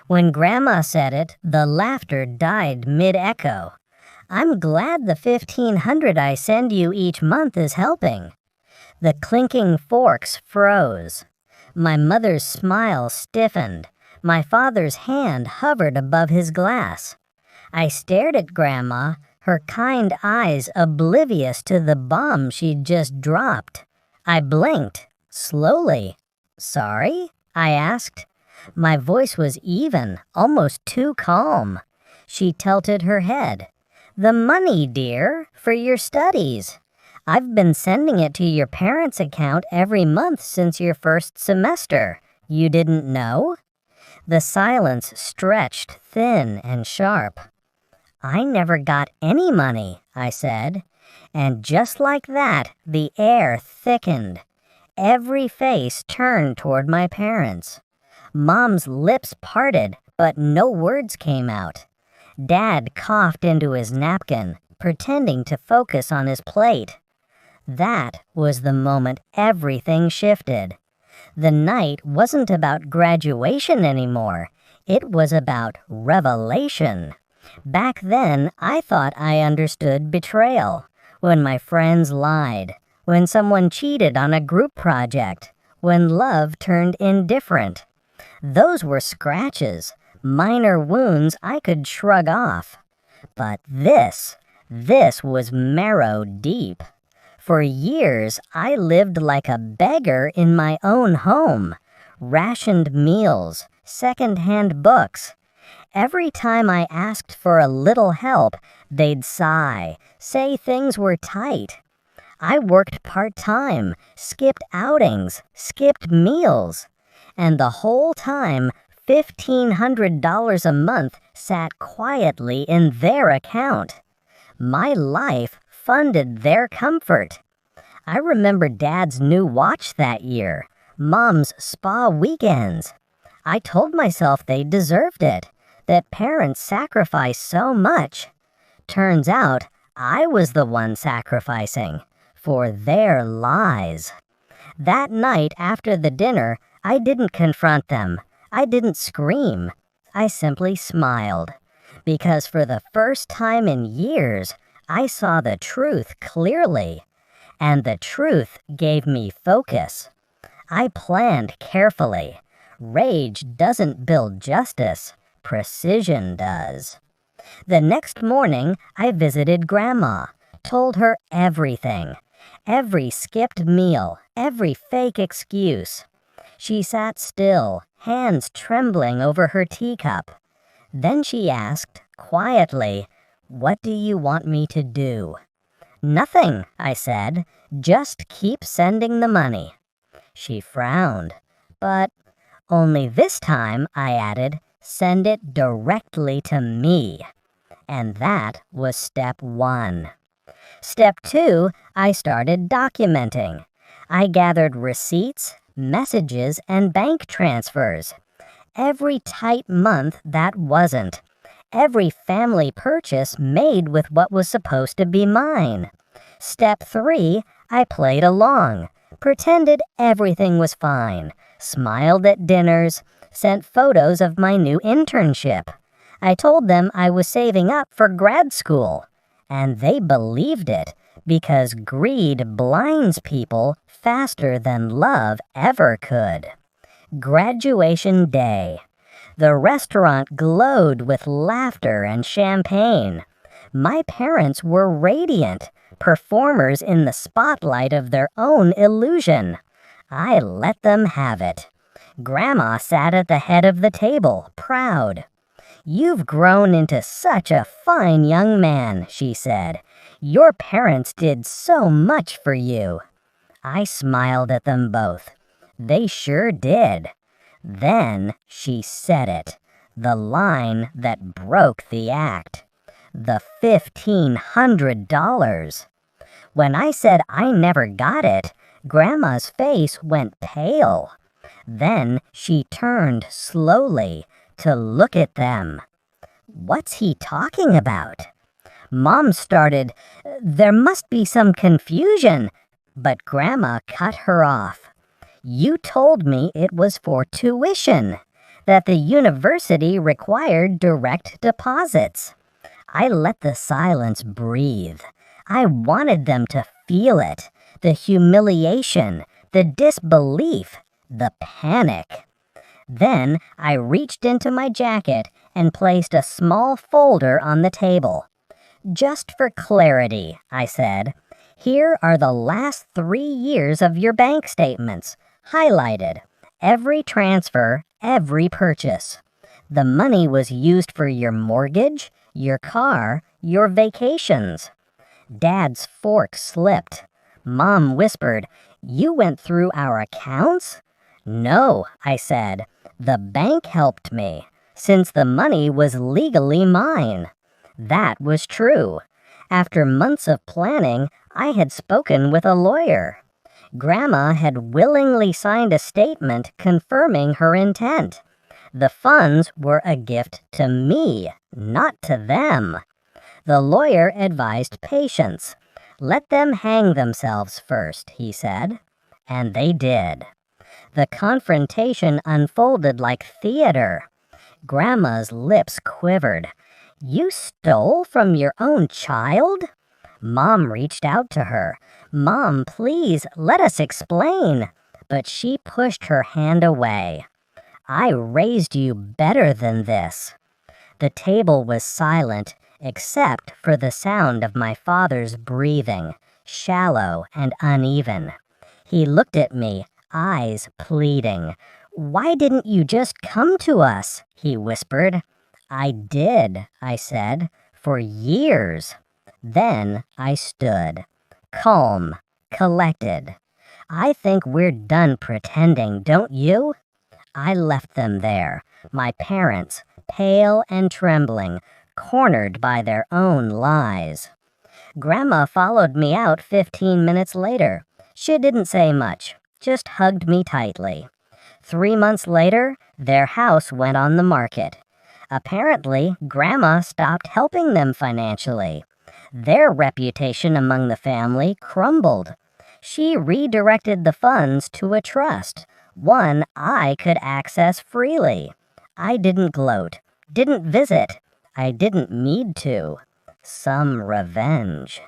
When Grandma said it, the laughter died mid-echo. I'm glad the 1,500 I send you each month is helping. The clinking forks froze. My mother's smile stiffened. My father's hand hovered above his glass. I stared at Grandma, her kind eyes oblivious to the bomb she'd just dropped. I blinked, slowly. "Sorry?" I asked. My voice was even, almost too calm. She tilted her head. "The money, dear, for your studies. I've been sending it to your parents' account every month since your first semester. You didn't know?" The silence stretched thin and sharp. "I never got any money," I said. And just like that, the air thickened. Every face turned toward my parents. Mom's lips parted, but no words came out. Dad coughed into his napkin, pretending to focus on his plate. That was the moment everything shifted. The night wasn't about graduation anymore. It was about revelation. Back then, I thought I understood betrayal. When my friends lied. When someone cheated on a group project. When love turned indifferent. Those were scratches, minor wounds I could shrug off. But this was marrow deep. For years, I lived like a beggar in my own home. Rationed meals, second-hand books. Every time I asked for a little help, they'd sigh, say things were tight. I worked part-time, skipped outings, skipped meals. And the whole time, $1,500 a month sat quietly in their account. My life funded their comfort. I remember Dad's new watch that year, Mom's spa weekends. I told myself they deserved it, that parents sacrifice so much. Turns out, I was the one sacrificing for their lies. That night after the dinner, I didn't confront them. I didn't scream. I simply smiled. Because for the first time in years, I saw the truth clearly. And the truth gave me focus. I planned carefully. Rage doesn't build justice. Precision does. The next morning, I visited Grandma, told her everything. Every skipped meal, every fake excuse. She sat still, hands trembling over her teacup. Then she asked, quietly, "What do you want me to do?" "Nothing," I said. "Just keep sending the money." She frowned. "But only this time," I added, "send it directly to me." And that was step 1. Step 2, I started documenting. I gathered receipts, messages, and bank transfers. Every tight month that wasn't. Every family purchase made with what was supposed to be mine. Step 3, I played along, pretended everything was fine, smiled at dinners, sent photos of my new internship. I told them I was saving up for grad school. And they believed it, because greed blinds people faster than love ever could. Graduation day. The restaurant glowed with laughter and champagne. My parents were radiant, performers in the spotlight of their own illusion. I let them have it. Grandma sat at the head of the table, proud. "You've grown into such a fine young man," she said. "Your parents did so much for you." I smiled at them both. They sure did. Then she said it, the line that broke the act. The $1,500. When I said I never got it, Grandma's face went pale. Then she turned slowly to look at them. "What's he talking about?" Mom started, "There must be some confusion," but Grandma cut her off. "You told me it was for tuition. that the university required direct deposits. I let the silence breathe. I wanted them to feel it, the humiliation, the disbelief, the panic. Then I reached into my jacket and placed a small folder on the table. "Just for clarity," I said, "here are the last 3 years of your bank statements, highlighted. Every transfer, every purchase. The money was used for your mortgage, your car, your vacations." Dad's fork slipped. Mom whispered, "You went through our accounts?" "No," I said. "The bank helped me, since the money was legally mine." That was true. After months of planning, I had spoken with a lawyer. Grandma had willingly signed a statement confirming her intent. The funds were a gift to me, not to them. The lawyer advised patience. "Let them hang themselves first," he said. And they did. The confrontation unfolded like theater. Grandma's lips quivered. "You stole from your own child?" Mom reached out to her. "Mom, please, let us explain." But she pushed her hand away. "I raised you better than this." The table was silent, except for the sound of my father's breathing, shallow and uneven. He looked at me, eyes pleading. "Why didn't you just come to us?" he whispered. "I did," I said, "for years." Then I stood, calm, collected. "I think we're done pretending, don't you?" I left them there, my parents, pale and trembling, cornered by their own lies. Grandma followed me out 15 minutes later. She didn't say much, just hugged me tightly. 3 months later, their house went on the market. Apparently, Grandma stopped helping them financially. Their reputation among the family crumbled. She redirected the funds to a trust, one I could access freely. I didn't gloat, didn't visit. I didn't need to. Some revenge.